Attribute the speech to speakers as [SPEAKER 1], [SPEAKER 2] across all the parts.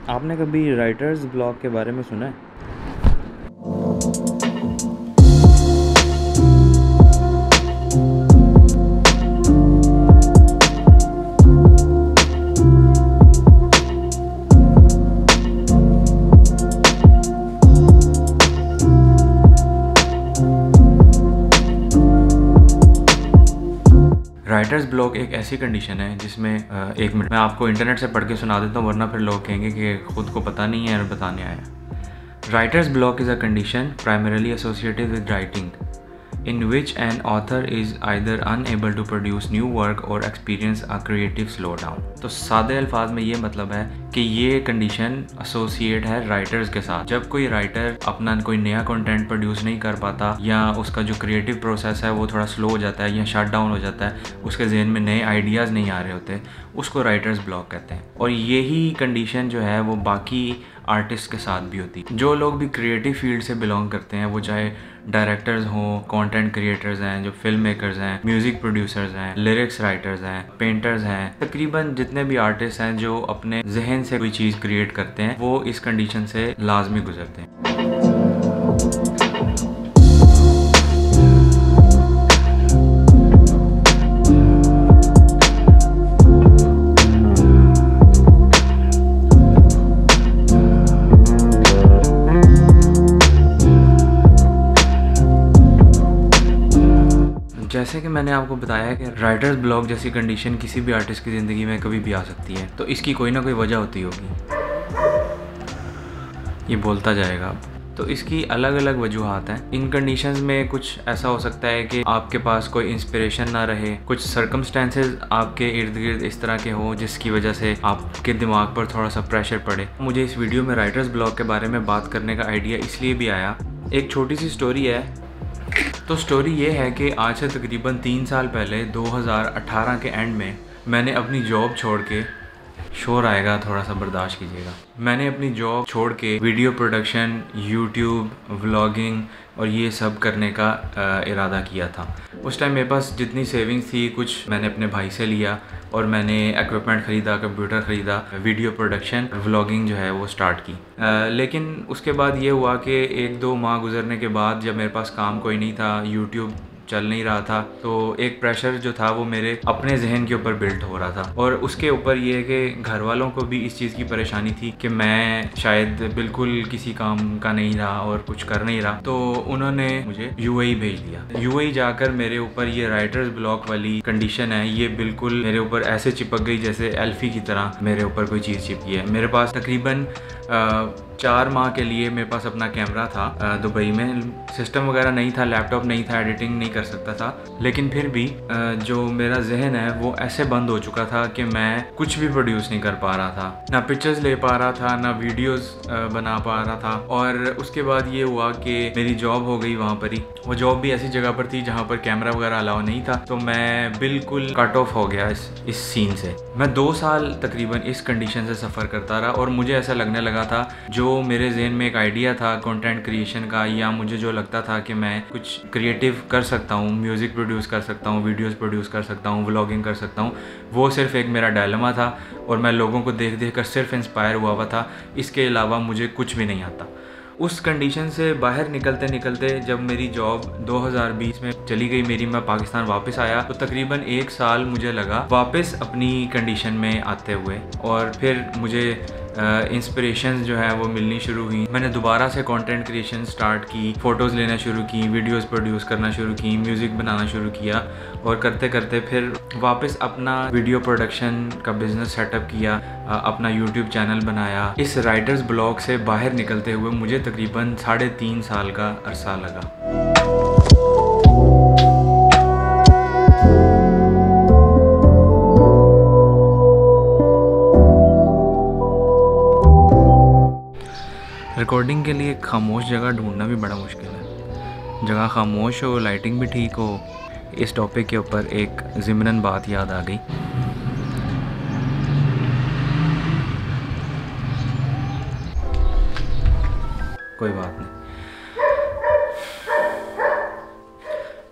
[SPEAKER 1] आपने कभी writers block के बारे में सुना है? राइटर्स ब्लॉक एक ऐसी कंडीशन है जिसमें एक मिनट मैं आपको इंटरनेट से पढ़ के सुना देता हूँ, वरना फिर लोग कहेंगे कि खुद को पता नहीं है और बताने आया। Writers block is a condition primarily associated with writing in which an author is either unable to produce new work or experience a creative slowdown। तो सादे अल्फाज में ये मतलब है कि ये कंडीशन एसोसिएट है राइटर्स के साथ। जब कोई राइटर अपना कोई नया कंटेंट प्रोड्यूस नहीं कर पाता या उसका जो क्रिएटिव प्रोसेस है वो थोड़ा स्लो हो जाता है या शट डाउन हो जाता है, उसके जहन में नए आइडियाज़ नहीं आ रहे होते, उसको राइटर्स ब्लॉक कहते हैं। और यही कंडीशन जो है वो बाकी आर्टिस्ट के साथ भी होती है। जो लोग भी क्रिएटिव फील्ड से बिलोंग करते हैं, वो चाहे डायरेक्टर्स हों, कंटेंट क्रिएटर्स हैं, जो फिल्म मेकर्स हैं, म्यूज़िक प्रोड्यूसर्स हैं, लिरिक्स राइटर्स हैं, पेंटर्स हैं, तकरीबन जितने भी आर्टिस्ट हैं जो अपने जहन से कोई चीज़ क्रिएट करते हैं, वो इस कंडीशन से लाजमी गुजरते हैं। जैसे कि मैंने आपको बताया कि राइटर्स ब्लॉक जैसी कंडीशन किसी भी आर्टिस्ट की ज़िंदगी में कभी भी आ सकती है, तो इसकी कोई ना कोई वजह होती होगी। ये बोलता जाएगा अब। तो इसकी अलग अलग वजूहात हैं। इन कंडीशंस में कुछ ऐसा हो सकता है कि आपके पास कोई इंस्पिरेशन ना रहे, कुछ सर्कमस्टेंसेस आपके इर्द गिर्द इस तरह के हों जिसकी वजह से आपके दिमाग पर थोड़ा सा प्रेशर पड़े। मुझे इस वीडियो में राइटर्स ब्लॉक के बारे में बात करने का आइडिया इसलिए भी आया, एक छोटी सी स्टोरी है। तो स्टोरी ये है कि आज से तकरीबन 3 साल पहले 2018 के एंड में मैंने अपनी जॉब छोड़ के, शोर आएगा थोड़ा सा बर्दाश्त कीजिएगा, मैंने अपनी जॉब छोड़ के वीडियो प्रोडक्शन, यूट्यूब, व्लॉगिंग और ये सब करने का इरादा किया था। उस टाइम मेरे पास जितनी सेविंग्स थी कुछ मैंने अपने भाई से लिया और मैंने इक्विपमेंट ख़रीदा, कंप्यूटर ख़रीदा, वीडियो प्रोडक्शन, व्लॉगिंग जो है वो स्टार्ट की। लेकिन उसके बाद ये हुआ कि 1-2 माह गुजरने के बाद जब मेरे पास काम कोई नहीं था, यूट्यूब चल नहीं रहा था, तो एक प्रेशर जो था वो मेरे अपने जहन के ऊपर बिल्ट हो रहा था। और उसके ऊपर ये है कि घर वालों को भी इस चीज़ की परेशानी थी कि मैं शायद बिल्कुल किसी काम का नहीं रहा और कुछ कर नहीं रहा, तो उन्होंने मुझे यूएई भेज दिया। यूएई जाकर मेरे ऊपर ये राइटर्स ब्लॉक वाली कंडीशन है, ये बिल्कुल मेरे ऊपर ऐसे चिपक गई जैसे एल्फी की तरह मेरे ऊपर कोई चीज़ चिपकी है। मेरे पास तकरीबन 4 माह के लिए मेरे पास अपना कैमरा था दुबई में, सिस्टम वगैरह नहीं था, लैपटॉप नहीं था, एडिटिंग नहीं कर सकता था, लेकिन फिर भी जो मेरा जहन है वो ऐसे बंद हो चुका था कि मैं कुछ भी प्रोड्यूस नहीं कर पा रहा था, ना पिक्चर्स ले पा रहा था, ना वीडियोस बना पा रहा था। और उसके बाद ये हुआ कि मेरी जॉब हो गई वहाँ पर ही। वो जॉब भी ऐसी जगह पर थी जहाँ पर कैमरा वगैरह अलाउ नहीं था, तो मैं बिल्कुल कट ऑफ हो गया इस सीन से। मैं 2 साल तकरीबन इस कंडीशन से सफ़र करता रहा और मुझे ऐसा लगने लगा था, जो मेरे जहन में एक आइडिया था कंटेंट क्रिएशन का, या मुझे जो लगता था कि मैं कुछ क्रिएटिव कर सकता हूँ, म्यूज़िक प्रोड्यूस कर सकता हूँ, वीडियोस प्रोड्यूस कर सकता हूँ, व्लॉगिंग कर सकता हूँ, वो सिर्फ एक मेरा डायलेमा था और मैं लोगों को देख देख कर सिर्फ इंस्पायर हुआ था। इसके अलावा मुझे कुछ भी नहीं आता। उस कंडीशन से बाहर निकलते निकलते जब मेरी जॉब 2020 में चली गई मेरी, मैं पाकिस्तान वापस आया, तो तकरीबन 1 साल मुझे लगा वापस अपनी कंडीशन में आते हुए। और फिर मुझे इंस्पिरेशंस जो है वो मिलनी शुरू हुई। मैंने दोबारा से कंटेंट क्रिएशन स्टार्ट की, फ़ोटोज़ लेना शुरू की, वीडियोस प्रोड्यूस करना शुरू की, म्यूज़िक बनाना शुरू किया और करते करते फिर वापस अपना वीडियो प्रोडक्शन का बिज़नेस सेटअप किया, अपना यूट्यूब चैनल बनाया। इस राइटर्स ब्लॉक से बाहर निकलते हुए मुझे तकरीबन 3.5 साल का अरसा लगा। रिकॉर्डिंग के लिए खामोश जगह ढूंढना भी बड़ा मुश्किल है। जगह खामोश हो, लाइटिंग भी ठीक हो। इस टॉपिक के ऊपर एक ज़िमरन बात याद आ गई। कोई बात नहीं।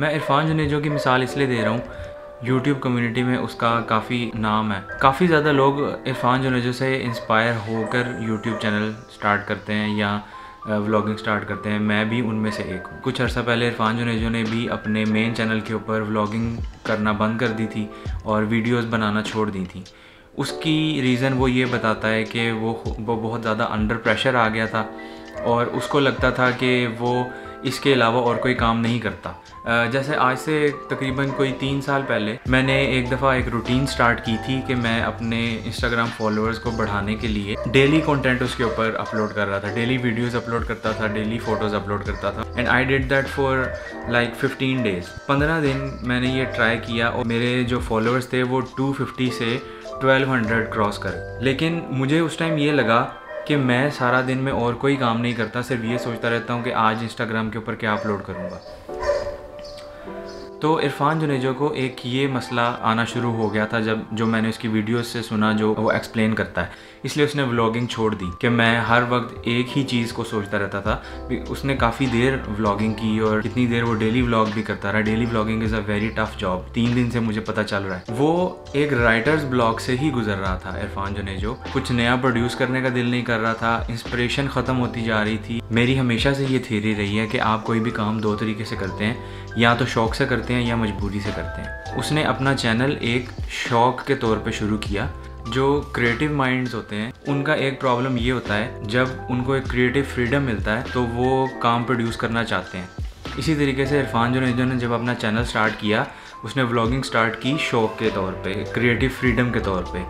[SPEAKER 1] मैं इरफान जुनेजो की मिसाल इसलिए दे रहा हूँ यूट्यूब कम्युनिटी में उसका काफ़ी नाम है। काफ़ी ज़्यादा लोग इरफान जुनेजो से इंस्पायर होकर यूट्यूब चैनल स्टार्ट करते हैं या व्लॉगिंग स्टार्ट करते हैं। मैं भी उनमें से एक हूँ। कुछ अर्सा पहले इरफान जुनेजो ने भी अपने मेन चैनल के ऊपर व्लॉगिंग करना बंद कर दी थी और वीडियोस बनाना छोड़ दी थी। उसकी रीज़न वो ये बताता है कि वो बहुत ज़्यादा अंडर प्रेशर आ गया था और उसको लगता था कि वो इसके अलावा और कोई काम नहीं करता। जैसे आज से तकरीबन कोई 3 साल पहले मैंने एक दफ़ा एक रूटीन स्टार्ट की थी कि मैं अपने इंस्टाग्राम फॉलोअर्स को बढ़ाने के लिए डेली कंटेंट उसके ऊपर अपलोड कर रहा था, डेली वीडियोस अपलोड करता था, डेली फ़ोटोज़ अपलोड करता था। And I did that for like 15 days. 15 दिन मैंने ये ट्राई किया और मेरे जो फॉलोअर्स थे वो 250 से 1200 क्रॉस कर। लेकिन मुझे उस टाइम ये लगा कि मैं सारा दिन में और कोई काम नहीं करता, सिर्फ ये सोचता रहता हूँ कि आज इंस्टाग्राम के ऊपर क्या अपलोड करूँगा। तो इरफान जुनेजो को एक ये मसला आना शुरू हो गया था जब जो मैंने उसकी वीडियोस से सुना जो वो एक्सप्लेन करता है, इसलिए उसने व्लॉगिंग छोड़ दी कि मैं हर वक्त एक ही चीज़ को सोचता रहता था। उसने काफ़ी देर व्लॉगिंग की और कितनी देर वो डेली व्लॉग भी करता रहा। Daily vlogging is a very tough job, 3 दिन से मुझे पता चल रहा है। वो एक राइटर्स ब्लॉग से ही गुजर रहा था इरफान जुनेजो। कुछ नया प्रोड्यूस करने का दिल नहीं कर रहा था, इंस्पिरेशन ख़त्म होती जा रही थी। मेरी हमेशा से ये थ्योरी रही है कि आप कोई भी काम 2 तरीके से करते हैं, या तो शौक़ से करते हैं या मजबूरी से करते हैं। उसने अपना चैनल एक शौक़ के तौर पे शुरू किया। जो क्रिएटिव माइंड्स होते हैं उनका एक प्रॉब्लम ये होता है, जब उनको एक क्रिएटिव फ्रीडम मिलता है तो वो काम प्रोड्यूस करना चाहते हैं। इसी तरीके से इरफान जुनेजो ने जब अपना चैनल स्टार्ट किया, उसने व्लॉगिंग स्टार्ट की शौक़ के तौर पे, क्रिएटिव फ्रीडम के तौर पे।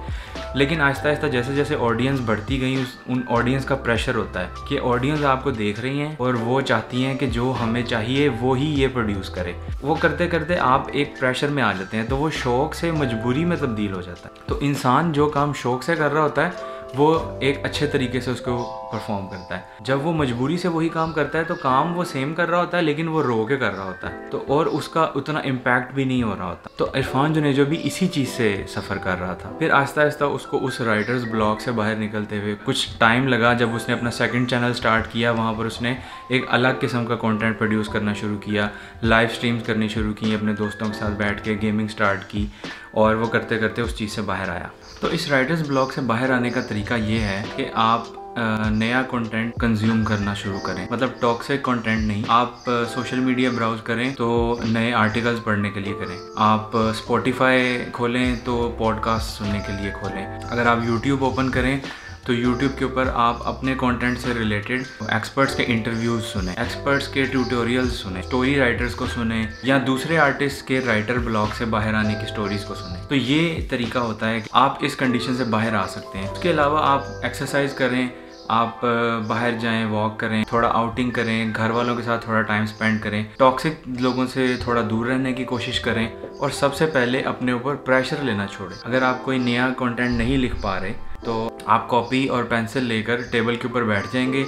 [SPEAKER 1] लेकिन आहिस्ता आहिस्ता जैसे जैसे ऑडियंस बढ़ती गई, उन ऑडियंस का प्रेशर होता है कि ऑडियंस आपको देख रही हैं और वो चाहती हैं कि जो हमें चाहिए वो ही ये प्रोड्यूस करे। वो करते करते आप एक प्रेशर में आ जाते हैं, तो वो शौक़ से मजबूरी में तब्दील हो जाता है। तो इंसान जो काम शौक़ से कर रहा होता है वो एक अच्छे तरीके से उसको परफॉर्म करता है। जब वो मजबूरी से वही काम करता है तो काम वो सेम कर रहा होता है, लेकिन वो रो के कर रहा होता है, तो और उसका उतना इम्पैक्ट भी नहीं हो रहा होता। तो इरफान जुनेजो भी इसी चीज़ से सफ़र कर रहा था। फिर आहिस्ता आहिस्ता उसको उस राइटर्स ब्लॉग से बाहर निकलते हुए कुछ टाइम लगा। जब उसने अपना सेकंड चैनल स्टार्ट किया, वहाँ पर उसने एक अलग किस्म का कंटेंट प्रोड्यूस करना शुरू किया, लाइव स्ट्रीम्स करनी शुरू की, अपने दोस्तों के साथ बैठ के गेमिंग स्टार्ट की, और वो करते करते उस चीज़ से बाहर आया। तो इस राइटर्स ब्लॉग से बाहर आने का तरीका ये है कि आप नया कंटेंट कंज्यूम करना शुरू करें। मतलब टॉक्सिक कंटेंट नहीं। आप सोशल मीडिया ब्राउज करें तो नए आर्टिकल्स पढ़ने के लिए करें। आप स्पॉटिफाई खोलें तो पॉडकास्ट सुनने के लिए खोलें। अगर आप यूट्यूब ओपन करें तो यूट्यूब के ऊपर आप अपने कंटेंट से रिलेटेड एक्सपर्ट्स के इंटरव्यूज सुने, एक्सपर्ट्स के ट्यूटोरियल्स सुने, स्टोरी राइटर्स को सुने, या दूसरे आर्टिस्ट के राइटर ब्लॉग से बाहर आने की स्टोरीज को सुने। तो ये तरीका होता है कि आप इस कंडीशन से बाहर आ सकते हैं। उसके अलावा आप एक्सरसाइज करें, आप बाहर जाएं, वॉक करें, थोड़ा आउटिंग करें, घर वालों के साथ थोड़ा टाइम स्पेंड करें, टॉक्सिक लोगों से थोड़ा दूर रहने की कोशिश करें, और सबसे पहले अपने ऊपर प्रेशर लेना छोड़ें। अगर आप कोई नया कंटेंट नहीं लिख पा रहे तो आप कॉपी और पेंसिल लेकर टेबल के ऊपर बैठ जाएंगे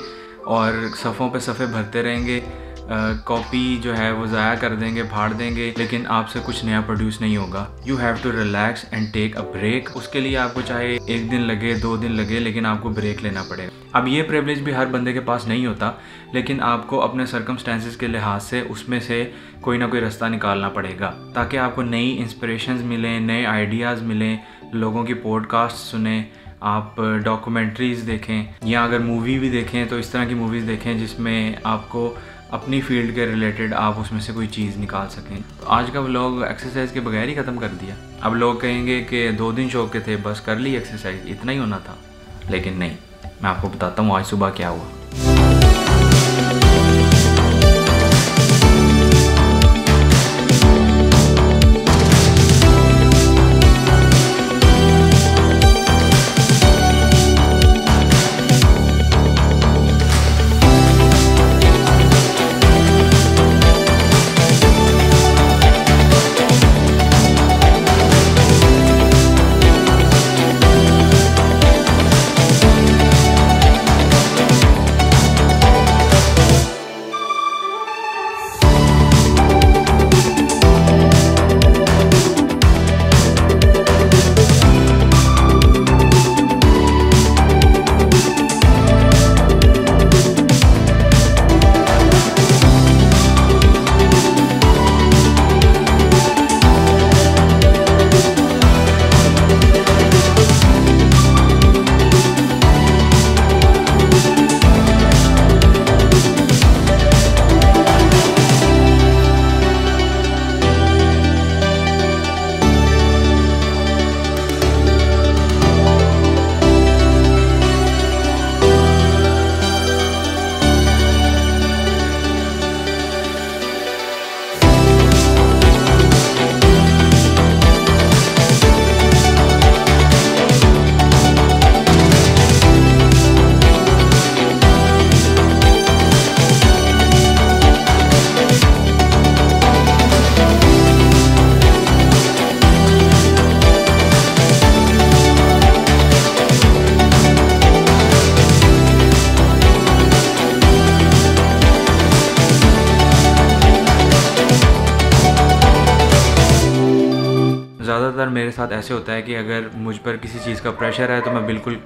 [SPEAKER 1] और सफ़ों पे सफ़े भरते रहेंगे। कॉपी जो है वो ज़ाया कर देंगे, फाड़ देंगे, लेकिन आपसे कुछ नया प्रोड्यूस नहीं होगा। You have to relax and take a break. उसके लिए आपको चाहे 1 दिन लगे, 2 दिन लगे, लेकिन आपको ब्रेक लेना पड़ेगा। अब ये प्रिविलेज भी हर बंदे के पास नहीं होता, लेकिन आपको अपने सर्कमस्टेंसेस के लिहाज से उसमें से कोई ना कोई रास्ता निकालना पड़ेगा, ताकि आपको नई इंस्पिरेशंस मिलें, नए आइडियाज़ मिलें, लोगों की पॉडकास्ट सुने, आप डॉक्यूमेंट्रीज़ देखें, या अगर मूवी भी देखें तो इस तरह की मूवीज़ देखें जिसमें आपको अपनी फील्ड के रिलेटेड आप उसमें से कोई चीज़ निकाल सकें। तो आज का व्लॉग एक्सरसाइज के बगैर ही ख़त्म कर दिया। अब लोग कहेंगे कि 2 दिन शौक के थे, बस कर ली एक्सरसाइज, इतना ही होना था। लेकिन नहीं, मैं आपको बताता हूँ आज सुबह क्या हुआ। ज़्यादातर मेरे साथ ऐसे होता है कि अगर मुझ पर किसी चीज़ का प्रेशर है तो मैं बिल्कुल